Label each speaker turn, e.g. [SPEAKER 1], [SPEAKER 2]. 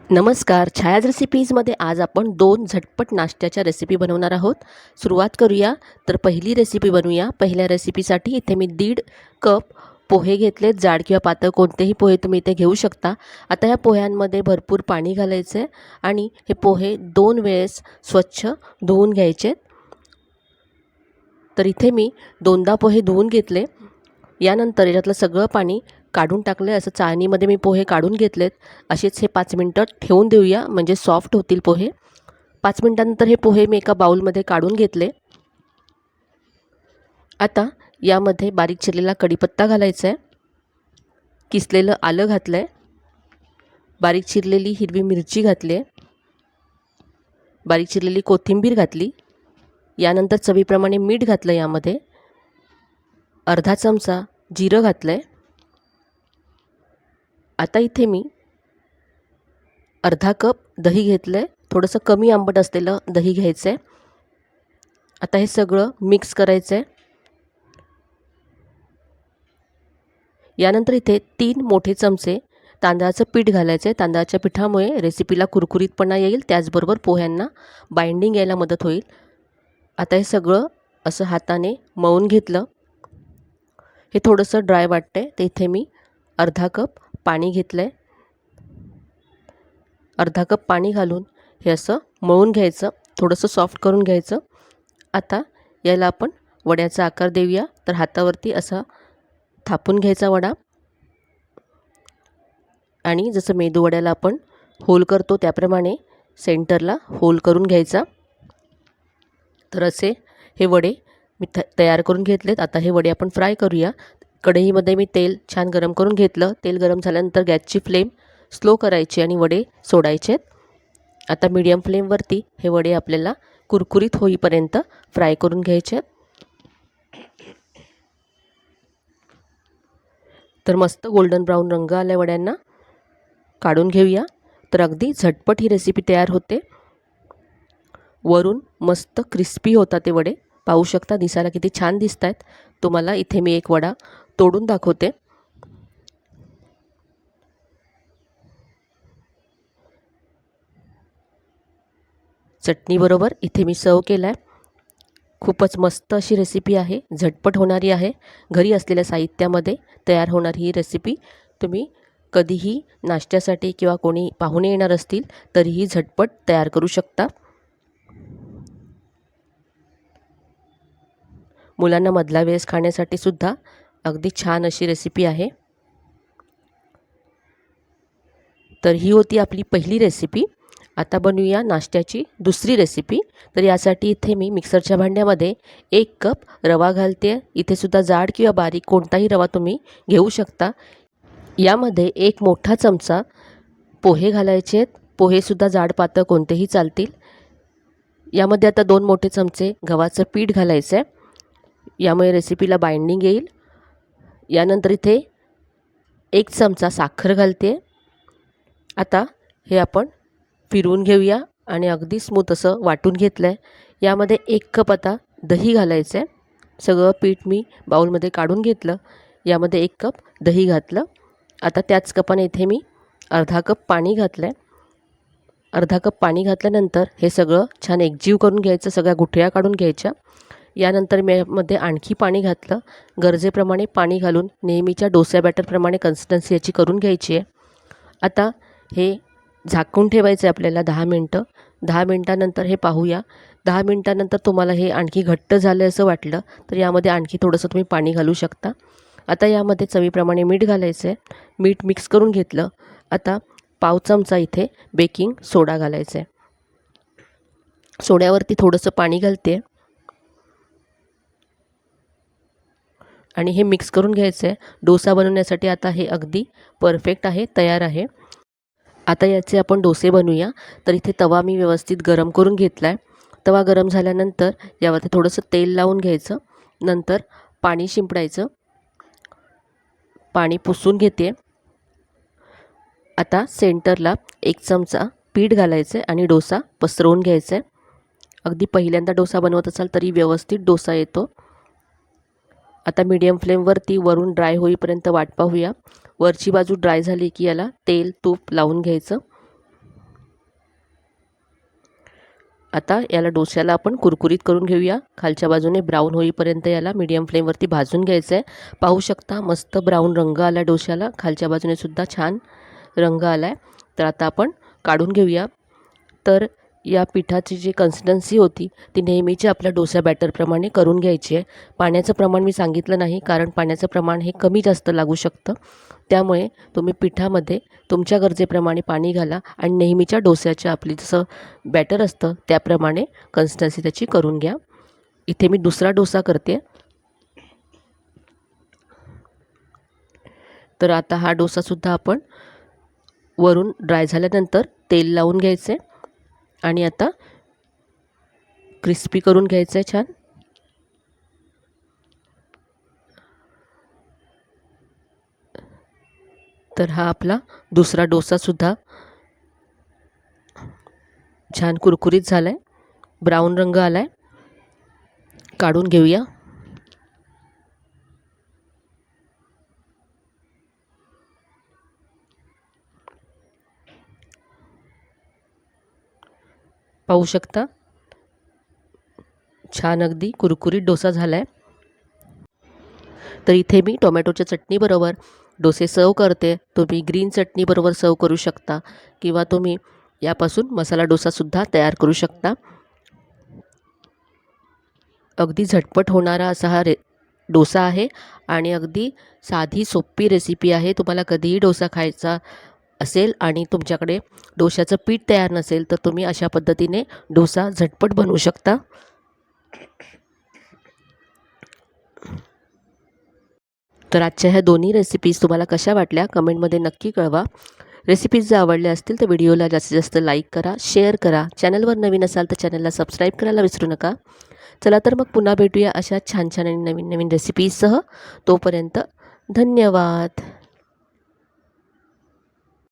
[SPEAKER 1] नमस्कार. छायाज रेसिपीजमध्ये आज आपण 2 झटपट नाश्त्याच्या रेसिपी बनवणार आहोत. सुरुवात करूया. तर पहिली रेसिपी बनवूया. पहिल्या रेसिपीसाठी इथे मी 1.5 कप पोहे घेतलेत. जाड किंवा पातळ कोणतेही पोहे तुम्ही इथे घेऊ शकता. आता या पोह्यांमध्ये भरपूर पाणी घालायचं आहे आणि हे पोहे 2 वेळेस स्वच्छ धुवून घ्यायचे. तर इथे मी 2दा पोहे धुवून घेतले. यानंतर याच्यातलं सगळं पाणी काढून टाकलं. असं चाळणीमध्ये मी पोहे काढून घेतलेत. असेच हे 5 मिनटं ठेवून देऊया, म्हणजे सॉफ्ट होतील पोहे. 5 मिनटानंतर हे पोहे मी एका बाउलमध्ये काढून घेतले. आता यामध्ये बारीक चिरलेला कढीपत्ता घालायचा आहे, किसलेलं आलं घातलं आहे, बारीक चिरलेली हिरवी मिरची घातली आहे, बारीक चिरलेली कोथिंबीर घातली. यानंतर चवीप्रमाणे मीठ घातलं. यामध्ये अर्धा चमचा जिरं घातलं आहे. आता इथे मी अर्धा कप दही घेतलं आहे. थोडंसं कमी आंबट असलेलं दही घ्यायचं आहे. आता हे सगळं मिक्स करायचं आहे. यानंतर इथे 3 मोठे चमचे तांदळाचं पीठ घालायचं आहे. तांदळाच्या पिठामुळे रेसिपीला कुरकुरीतपणा येईल, त्याचबरोबर पोह्यांना बाइंडिंग यायला मदत होईल. आता हे सगळं असं हाताने मळून घेतलं. हे थोडंसं ड्राय वाटतं आहे, तर इथे मी अर्धा कप पाणी घेतलं आहे. अर्धा कप पाणी घालून हे असं मळून घ्यायचं, थोडंसं सॉफ्ट करून घ्यायचं. आता याला आपण वड्याचा आकार देऊया. तर हातावरती असा थापून घ्यायचा वडा आणि जसं मेदूवड्याला आपण होल करतो त्याप्रमाणे सेंटरला होल करून घ्यायचा. तर असे हे वडे मी तयार करून घेतलेत. आता हे वडे आपण फ्राय करूया. कढईमध्ये मी तेल छान गरम करून घेतलं. तेल गरम झाल्यानंतर गॅसची फ्लेम स्लो करायची आणि वडे सोडायचे. आता मीडियम फ्लेमवरती हे वडे आपल्याला कुरकुरीत होईपर्यंत फ्राय करून घ्यायचे. तर मस्त गोल्डन ब्राऊन रंग आला वड्यांना. काढून घेऊया. तर अगदी झटपट ही रेसिपी तयार होते. वरून मस्त क्रिस्पी होतात ते वडे. पाहू शकता दिसायला किती छान दिसत आहेत. तुम्हाला इथे मी एक वडा तोडून दाखवते. चटणीबरोबर इथे मी सर्व केला आहे. खूपच मस्त अशी रेसिपी आहे, झटपट होणारी आहे. घरी असलेल्या साहित्यामध्ये तयार होणारी ही रेसिपी तुम्ही कधीही नाश्त्यासाठी किंवा कोणी पाहुणे येणार असतील तरीही झटपट तयार करू शकता. मुलांना मधला वेळेस खाण्यासाठी सुद्धा अगदी छान अशी रेसिपी आहे. तर ही होती आपली पहिली रेसिपी. आता बनवूया नाश्त्याची दुसरी रेसिपी. तर यासाठी इथे मी मिक्सरच्या भांड्यामध्ये 1 कप रवा घालते. इथे सुद्धा जाड किंवा बारीक कोणताही रवा तुम्ही घेऊ शकता. यामध्ये 1 मोठा चमचा पोहे घालायचे आहेत. पोहेसुद्धा जाड पातळ कोणतेही चालतील. यामध्ये आता 2 मोठे चमचे गव्हाचं पीठ घालायचं आहे. यामुळे रेसिपीला बाइंडिंग येईल. यानंतर इथे 1 चमचा साखर घालते. आता हे आपण फिरवून घेऊया आणि अगदी स्मूथ असं वाटून घेतलं आहे. यामध्ये 1 कप आता दही घालायचं आहे. सगळं पीठ मी बाउलमध्ये काढून घेतलं. यामध्ये 1 कप दही घातलं. आता त्याच कपाने इथे मी अर्धा कप पाणी घातलं आहे. अर्धा कप पाणी घातल्यानंतर हे सगळं छान एकजीव करून घ्यायचं, सगळ्या गुठळ्या काढून घ्यायच्या. यानंतर मी यामध्ये आणखी पाणी घातलं. गरजेप्रमाणे पाणी घालून नेहमीच्या डोसा बॅटरप्रमाणे कन्सिस्टन्सी याची करून घ्यायची आहे. आता हे झाकून ठेवायचं आहे आपल्याला 10 मिनटं. 10 मिनटानंतर हे पाहूया. 10 मिनटानंतर तुम्हाला हे आणखी घट्ट झालं असं वाटलं तर यामध्ये आणखी थोडंसं तुम्ही पाणी घालू शकता. आता यामध्ये चवीप्रमाणे मीठ घालायचं आहे. मीठ मिक्स करून घेतलं. आता पाव चमचा इथे बेकिंग सोडा घालायचा आहे. सोड्यावरती थोडंसं पाणी घालते आणि हे मिक्स करून घ्यायचं आहे. डोसा बनवण्यासाठी आता हे अगदी परफेक्ट आहे, तयार आहे. आता याचे आपण डोसे बनवूया. तर इथे तवा मी व्यवस्थित गरम करून घेतला आहे. तवा गरम झाल्यानंतर यावरती थोडंसं तेल लावून घ्यायचं. नंतर पाणी शिंपडायचं. पाणी पुसून घेते. आता सेंटरला 1 चमचा पीठ घालायचं आहे आणि डोसा पसरवून घ्यायचा आहे. अगदी पहिल्यांदा डोसा बनवत असाल तरी व्यवस्थित डोसा येतो. आता मीडियम फ्लेमवरती वरून ड्राय होईपर्यंत वाट पाहूया. वरची बाजू ड्राय झाली की याला तेल तूप लावून घ्यायचं. आता याला डोस्याला आपण कुरकुरीत करून घेऊया. खालच्या बाजूने ब्राऊन होईपर्यंत याला मीडियम फ्लेमवरती भाजून घ्यायचं आहे. पाहू शकता मस्त ब्राऊन रंग आला डोस्याला. खालच्या बाजूने सुद्धा छान रंग आला आहे. तर आता आपण काढून घेऊया. तर या पिठाची जी कन्सिस्टन्सी होती ती नेहमीच्या आपल्या डोसा बॅटरप्रमाणे करून घ्यायची आहे. पाण्याचं प्रमाण मी सांगितलं नाही, कारण पाण्याचं प्रमाण हे कमी जास्त लागू शकतं. त्यामुळे तुम्ही पिठामध्ये तुमच्या गरजेप्रमाणे पाणी घाला आणि नेहमीच्या डोस्याच्या आपली जसं बॅटर असतं त्याप्रमाणे कन्सिस्टन्सी त्याची करून घ्या. इथे मी दुसरा डोसा करते. तर आता हा डोसासुद्धा आपण वरून ड्राय झाल्यानंतर तेल लावून घ्यायचं आहे आणि आता क्रिस्पी करून घ्यायचं आहे छान. तर हा आपला दुसरा डोसासुद्धा छान कुरकुरीत झाला आहे, ब्राऊन रंग आला आहे. काढून घेऊया. पाहू शकता छान अगदी कुरकुरीत डोसा झाला आहे. तर इथे मी टोमॅटोच्या चटणीबरोबर डोसे सर्व करते. तुम्ही ग्रीन चटणीबरोबर सर्व करू शकता किंवा तुम्ही यापासून मसाला डोसासुद्धा तयार करू शकता. अगदी झटपट होणारा असा हा डोसा आहे आणि अगदी साधी सोपी रेसिपी आहे. तुम्हाला कधीही डोसा खायचा असेल आणि तुमच्याकडे डोशाचं पीठ तयार नसेल तर तुम्ही अशा पद्धतीने डोसा झटपट बनवू शकता. तर आजच्या ह्या दोन्ही रेसिपीज तुम्हाला कशा वाटल्या कमेंटमध्ये नक्की कळवा. रेसिपीज जर आवडल्या असतील तर व्हिडिओला जास्तीत जास्त लाईक करा, शेअर करा. चॅनलवर नवीन असाल तर चॅनलला सबस्क्राईब करायला विसरू नका. चला तर मग पुन्हा भेटूया अशा छान छान आणि नवीन नवीन रेसिपीजसह. तोपर्यंत धन्यवाद.